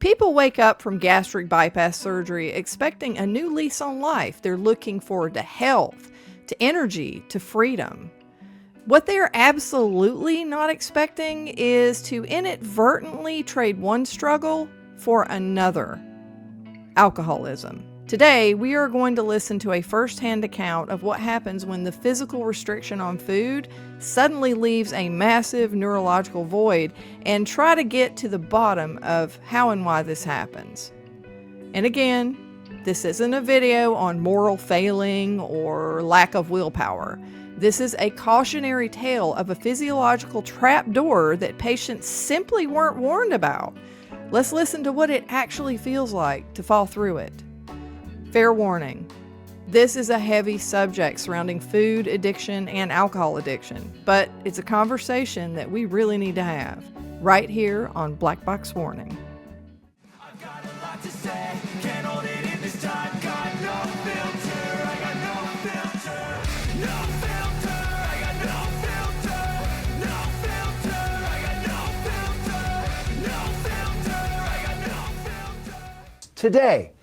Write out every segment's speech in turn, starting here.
People wake up from gastric bypass surgery expecting a new lease on life. They're looking forward to health, to energy, to freedom. What they're absolutely not expecting is to inadvertently trade one struggle for another: alcoholism. Today, we are going to listen to a first-hand account of what happens when the physical restriction on food suddenly leaves a massive neurological void, and try to get to the bottom of how and why this happens. And again, this isn't a video on moral failing or lack of willpower. This is a cautionary tale of a physiological trapdoor that patients simply weren't warned about. Let's listen to what it actually feels like to fall through it. Fair warning, this is a heavy subject surrounding food addiction and alcohol addiction, but it's a conversation that we really need to have right here on Black Box Warning. I've got a lot to say, can't hold it in this time, got no filter, I got no filter, no filter, I got no filter, no filter, I got no filter, no filter, I got no filter. Today,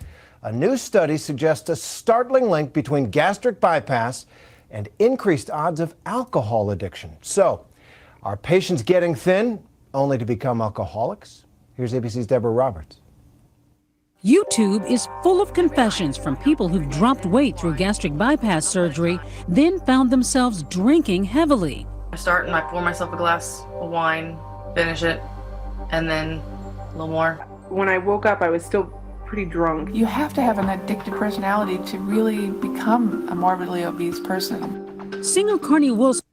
a new study suggests a startling link between gastric bypass and increased odds of alcohol addiction. So, are patients getting thin only to become alcoholics? Here's ABC's Deborah Roberts. YouTube is full of confessions from people who've dropped weight through gastric bypass surgery, then found themselves drinking heavily. I start and I pour myself a glass of wine, finish it, and then a little more. When I woke up, I was still pretty drunk. You have to have an addictive personality to really become a morbidly obese person. Singer Carney Wilson.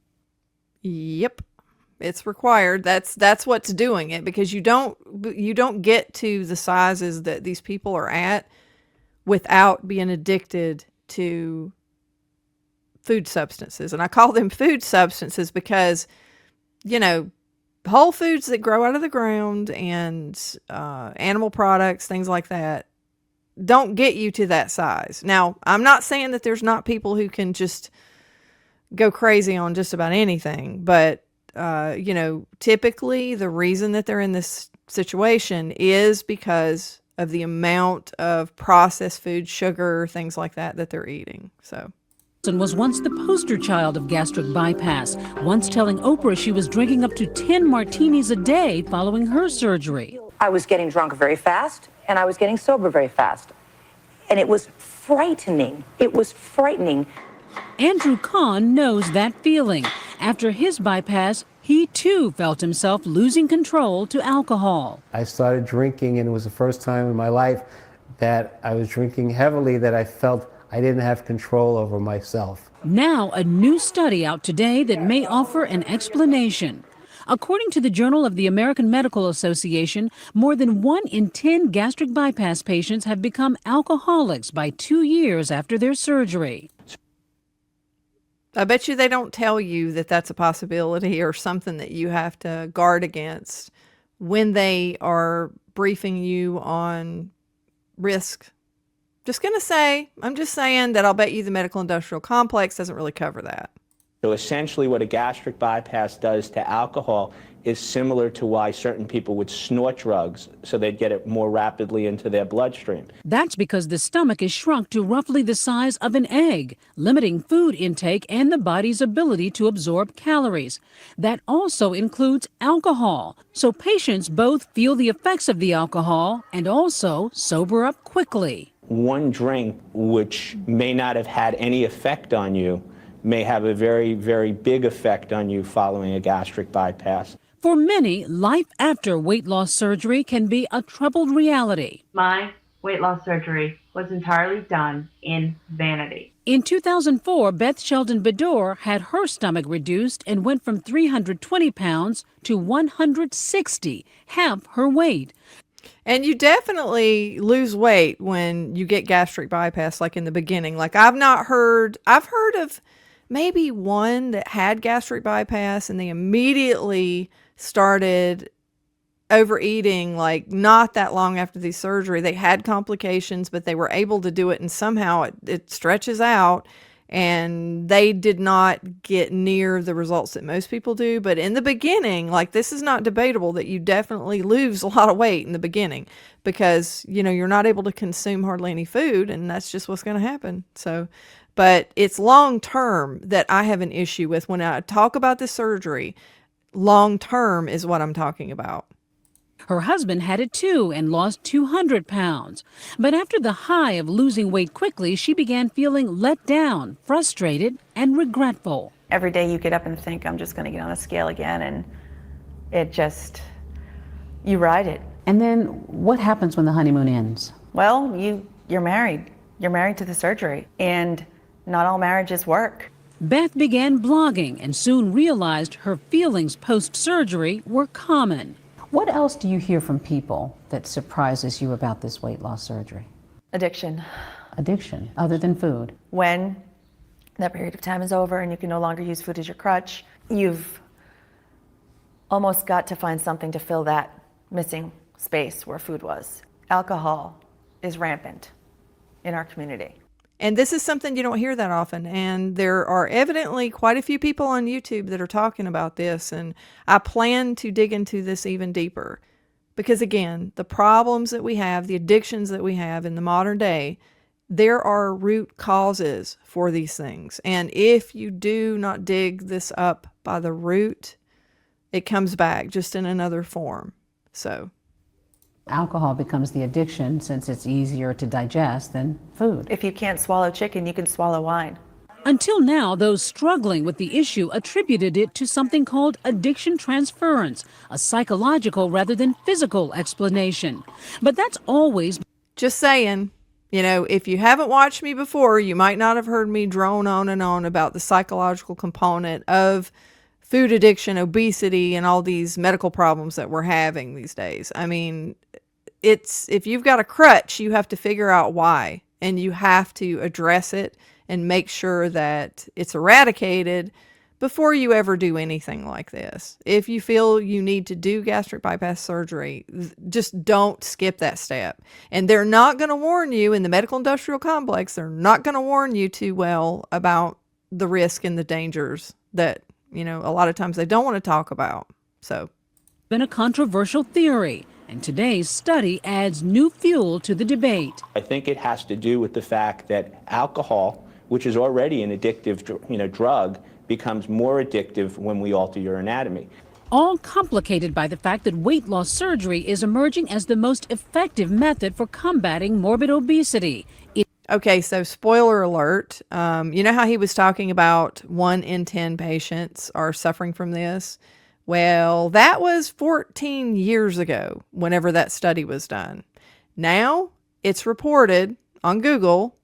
Yep, it's required. That's what's doing it, because you don't get to the sizes that these people are at without being addicted to food substances. And I call them food substances because, whole foods that grow out of the ground and animal products, things like that, don't get you to that size. Now, I'm not saying that there's not people who can just go crazy on just about anything, but, typically the reason that they're in this situation is because of the amount of processed food, sugar, things like that they're eating. So. Was once the poster child of gastric bypass, once telling Oprah she was drinking up to 10 martinis a day following her surgery. I was getting drunk very fast, and I was getting sober very fast. And it was frightening. It was frightening. Andrew Kahn knows that feeling. After his bypass, he too felt himself losing control to alcohol. I started drinking, and it was the first time in my life that I was drinking heavily that I felt I didn't have control over myself. Now, a new study out today that may offer an explanation. According to the Journal of the American Medical Association, more than 1 in 10 gastric bypass patients have become alcoholics by 2 years after their surgery. I bet you they don't tell you that that's a possibility or something that you have to guard against when they are briefing you on risk. I'm just saying that I'll bet you the medical industrial complex doesn't really cover that. So essentially what a gastric bypass does to alcohol is similar to why certain people would snort drugs, so they'd get it more rapidly into their bloodstream. That's because the stomach is shrunk to roughly the size of an egg, limiting food intake and the body's ability to absorb calories. That also includes alcohol, so patients both feel the effects of the alcohol and also sober up quickly. One drink, which may not have had any effect on you, may have a very, very big effect on you following a gastric bypass. For many, life after weight loss surgery can be a troubled reality. My weight loss surgery was entirely done in vanity. In 2004, Beth Sheldon Bedore had her stomach reduced and went from 320 pounds to 160, half her weight. And you definitely lose weight when you get gastric bypass, like in the beginning. Like I've heard of maybe one that had gastric bypass and they immediately started overeating, like not that long after the surgery. They had complications, but they were able to do it, and somehow it stretches out And they did not get near the results that most people do. But in the beginning, like, this is not debatable that you definitely lose a lot of weight in the beginning because, you know, you're not able to consume hardly any food, and that's just what's going to happen. So, but it's long term that I have an issue with. When I talk about the surgery, long term is what I'm talking about. Her husband had it too and lost 200 pounds. But after the high of losing weight quickly, she began feeling let down, frustrated, and regretful. Every day you get up and think, I'm just going to get on a scale again, and it just, you ride it. And then what happens when the honeymoon ends? Well, you're married. You're married to the surgery, and not all marriages work. Beth began blogging and soon realized her feelings post-surgery were common. What else do you hear from people that surprises you about this weight loss surgery? Addiction. Addiction, other than food. When that period of time is over and you can no longer use food as your crutch, you've almost got to find something to fill that missing space where food was. Alcohol is rampant in our community. And this is something you don't hear that often. And there are evidently quite a few people on YouTube that are talking about this. And I plan to dig into this even deeper. Because again, the problems that we have, the addictions that we have in the modern day, there are root causes for these things. And if you do not dig this up by the root, it comes back just in another form. So Alcohol becomes the addiction since it's easier to digest than food. If you can't swallow chicken, you can swallow wine. Until now, those struggling with the issue attributed it to something called addiction transference, a psychological rather than physical explanation. But that's always... Just saying, you know, if you haven't watched me before, you might not have heard me drone on and on about the psychological component of food addiction, obesity, and all these medical problems that we're having these days. I mean, if you've got a crutch, you have to figure out why, and you have to address it and make sure that it's eradicated before you ever do anything like this. If you feel you need to do gastric bypass surgery, just don't skip that step. And they're not going to warn you in the medical industrial complex. They're not going to warn you too well about the risk and the dangers that, you know, a lot of times they don't want to talk about. So, been a controversial theory, and today's study adds new fuel to the debate. I think it has to do with the fact that alcohol, which is already an addictive, drug, becomes more addictive when we alter your anatomy. All complicated by the fact that weight loss surgery is emerging as the most effective method for combating morbid obesity. Okay, so spoiler alert. You know how he was talking about 1 in 10 patients are suffering from this? Well, that was 14 years ago, whenever that study was done. Now, it's reported on Google,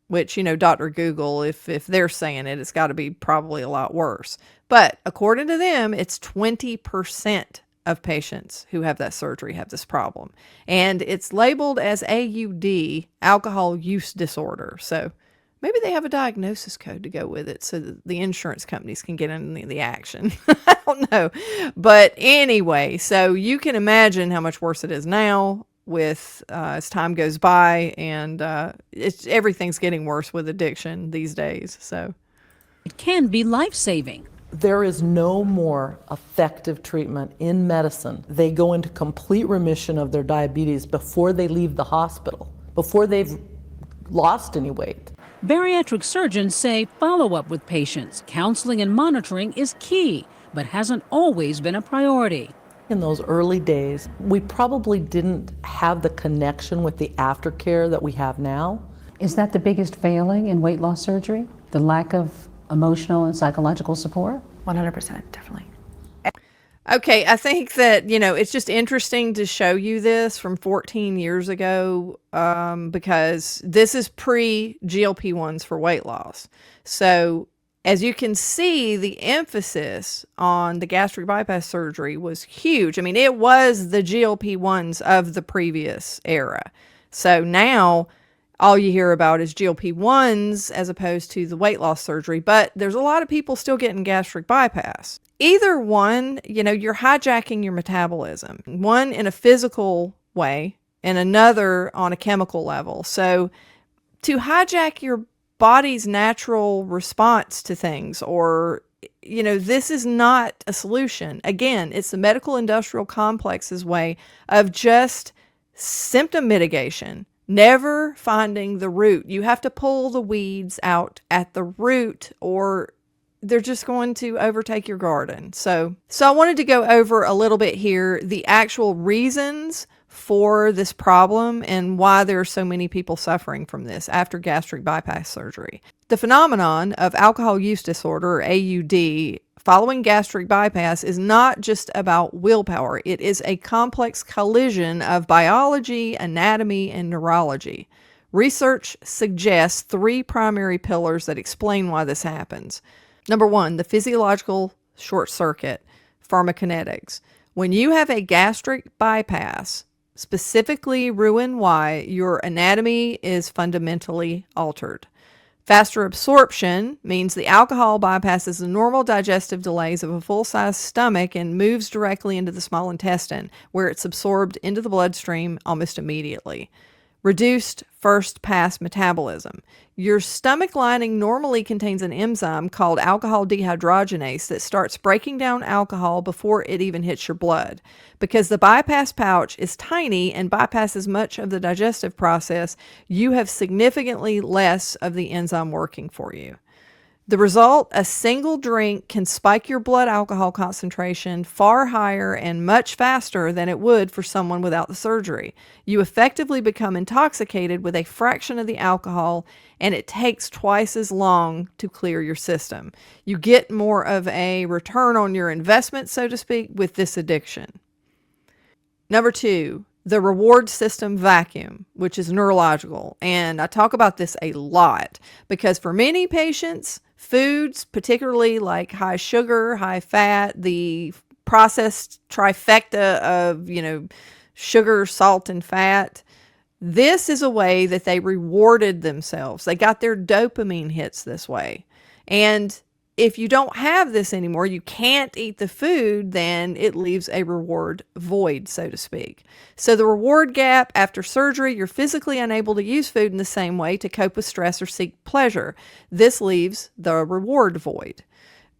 which, you know, Dr. Google, if they're saying it, it's got to be probably a lot worse. But according to them, it's 20% of patients who have that surgery have this problem. And it's labeled as AUD, alcohol use disorder. So maybe they have a diagnosis code to go with it so that the insurance companies can get in the action. I don't know. But anyway, so you can imagine how much worse it is now with as time goes by, and everything's getting worse with addiction these days. So it can be life-saving. There is no more effective treatment in medicine. They go into complete remission of their diabetes before they leave the hospital, before they've lost any weight. Bariatric surgeons say follow-up with patients, counseling and monitoring is key, but hasn't always been a priority. In those early days, we probably didn't have the connection with the aftercare that we have now. Is that the biggest failing in weight loss surgery? The lack of emotional and psychological support? 100%, definitely. Okay, I think that, you know, it's just interesting to show you this from 14 years ago because this is pre-GLP-1s for weight loss. So as you can see, the emphasis on the gastric bypass surgery was huge. I mean, it was the GLP-1s of the previous era. So now all you hear about is GLP-1s as opposed to the weight loss surgery. But there's a lot of people still getting gastric bypass. Either one, you know, you're hijacking your metabolism. One in a physical way and another on a chemical level. So to hijack your body's natural response to things, or, this is not a solution. Again, it's the medical industrial complex's way of just symptom mitigation, never finding the root. You have to pull the weeds out at the root, or they're just going to overtake your garden. So I wanted to go over a little bit here the actual reasons for this problem and why there are so many people suffering from this after gastric bypass surgery. The phenomenon of alcohol use disorder, or AUD, following gastric bypass is not just about willpower. It is a complex collision of biology, anatomy, and neurology. Research suggests 3 primary pillars that explain why this happens. Number 1, the physiological short circuit, pharmacokinetics. When you have a gastric bypass, specifically Roux-en-Y, your anatomy is fundamentally altered. Faster absorption means the alcohol bypasses the normal digestive delays of a full-size stomach and moves directly into the small intestine, where it's absorbed into the bloodstream almost immediately. Reduced first-pass metabolism. Your stomach lining normally contains an enzyme called alcohol dehydrogenase that starts breaking down alcohol before it even hits your blood. Because the bypass pouch is tiny and bypasses much of the digestive process, you have significantly less of the enzyme working for you. The result, a single drink can spike your blood alcohol concentration far higher and much faster than it would for someone without the surgery. You effectively become intoxicated with a fraction of the alcohol, and it takes twice as long to clear your system. You get more of a return on your investment, so to speak, with this addiction. Number 2, the reward system vacuum, which is neurological. And I talk about this a lot because for many patients, foods, particularly like high sugar, high fat, the processed trifecta of, sugar, salt, and fat, this is a way that they rewarded themselves. They got their dopamine hits this way. And if you don't have this anymore, you can't eat the food, then it leaves a reward void, so to speak. So the reward gap after surgery, you're physically unable to use food in the same way to cope with stress or seek pleasure. This leaves the reward void.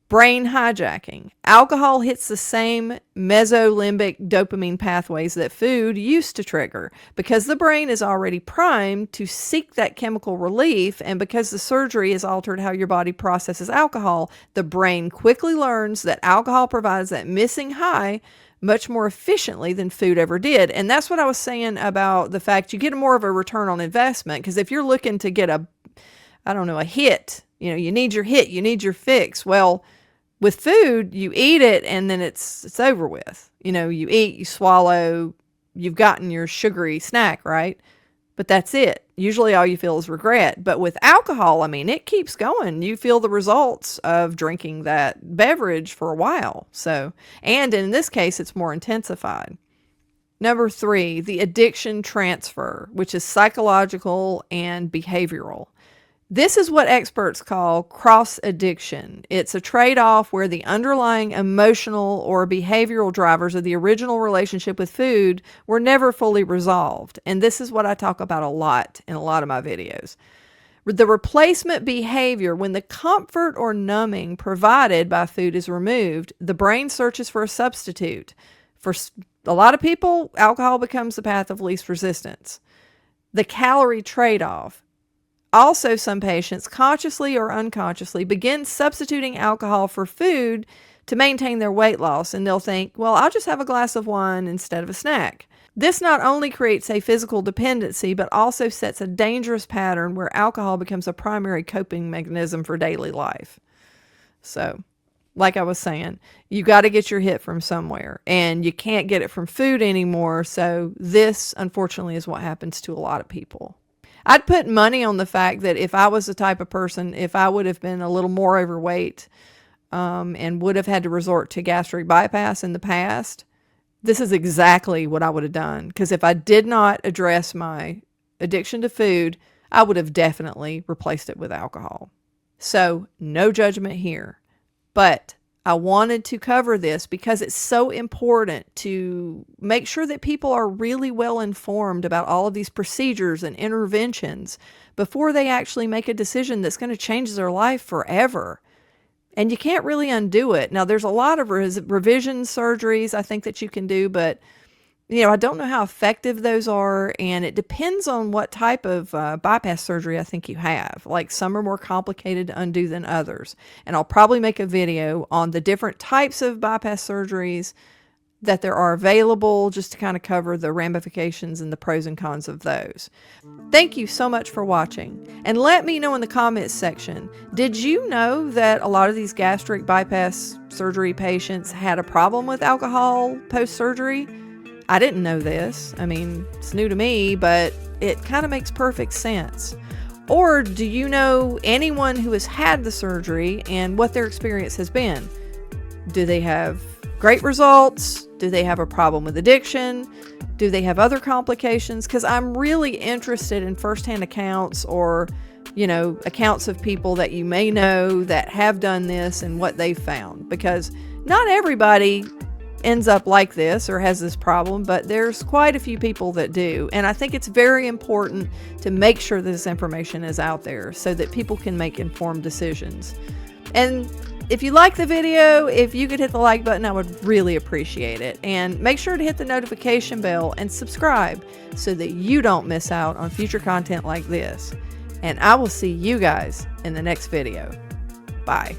Brain hijacking. Alcohol hits the same mesolimbic dopamine pathways that food used to trigger. Because the brain is already primed to seek that chemical relief, and because the surgery has altered how your body processes alcohol, the brain quickly learns that alcohol provides that missing high much more efficiently than food ever did. And that's what I was saying about the fact you get more of a return on investment. Because if you're looking to get a hit, you need your hit, you need your fix. Well, with food, you eat it and then it's over with. You eat, you swallow, you've gotten your sugary snack, right? But that's it. Usually all you feel is regret. But with alcohol, it keeps going. You feel the results of drinking that beverage for a while. And in this case, it's more intensified. Number 3, the addiction transfer, which is psychological and behavioral. This is what experts call cross addiction. It's a trade-off where the underlying emotional or behavioral drivers of the original relationship with food were never fully resolved. And this is what I talk about a lot in a lot of my videos. The replacement behavior, when the comfort or numbing provided by food is removed, the brain searches for a substitute. For a lot of people, alcohol becomes the path of least resistance. The calorie trade-off. Also, some patients, consciously or unconsciously, begin substituting alcohol for food to maintain their weight loss, and they'll think, well, I'll just have a glass of wine instead of a snack. This not only creates a physical dependency, but also sets a dangerous pattern where alcohol becomes a primary coping mechanism for daily life. So, like I was saying, you got to get your hit from somewhere, and you can't get it from food anymore, so this, unfortunately, is what happens to a lot of people. I'd put money on the fact that if I was the type of person, if I would have been a little more overweight and would have had to resort to gastric bypass in the past, this is exactly what I would have done. Because if I did not address my addiction to food, I would have definitely replaced it with alcohol. So no judgment here. But I wanted to cover this because it's so important to make sure that people are really well informed about all of these procedures and interventions before they actually make a decision that's going to change their life forever. And you can't really undo it. Now, there's a lot of revision surgeries I think that you can do, but I don't know how effective those are, and it depends on what type of bypass surgery I think you have. Like, some are more complicated to undo than others. And I'll probably make a video on the different types of bypass surgeries that there are available, just to kind of cover the ramifications and the pros and cons of those. Thank you so much for watching. And let me know in the comments section, did you know that a lot of these gastric bypass surgery patients had a problem with alcohol post-surgery? I didn't know this. I mean, it's new to me, but it kind of makes perfect sense. Or do you know anyone who has had the surgery and what their experience has been? Do they have great results? Do they have a problem with addiction? Do they have other complications? Because I'm really interested in firsthand accounts, or, accounts of people that you may know that have done this and what they've found. Because not everybody ends up like this or has this problem, but there's quite a few people that do. And I think it's very important to make sure this information is out there so that people can make informed decisions. And if you like the video, if you could hit the like button, I would really appreciate it. And make sure to hit the notification bell and subscribe so that you don't miss out on future content like this. And I will see you guys in the next video. Bye.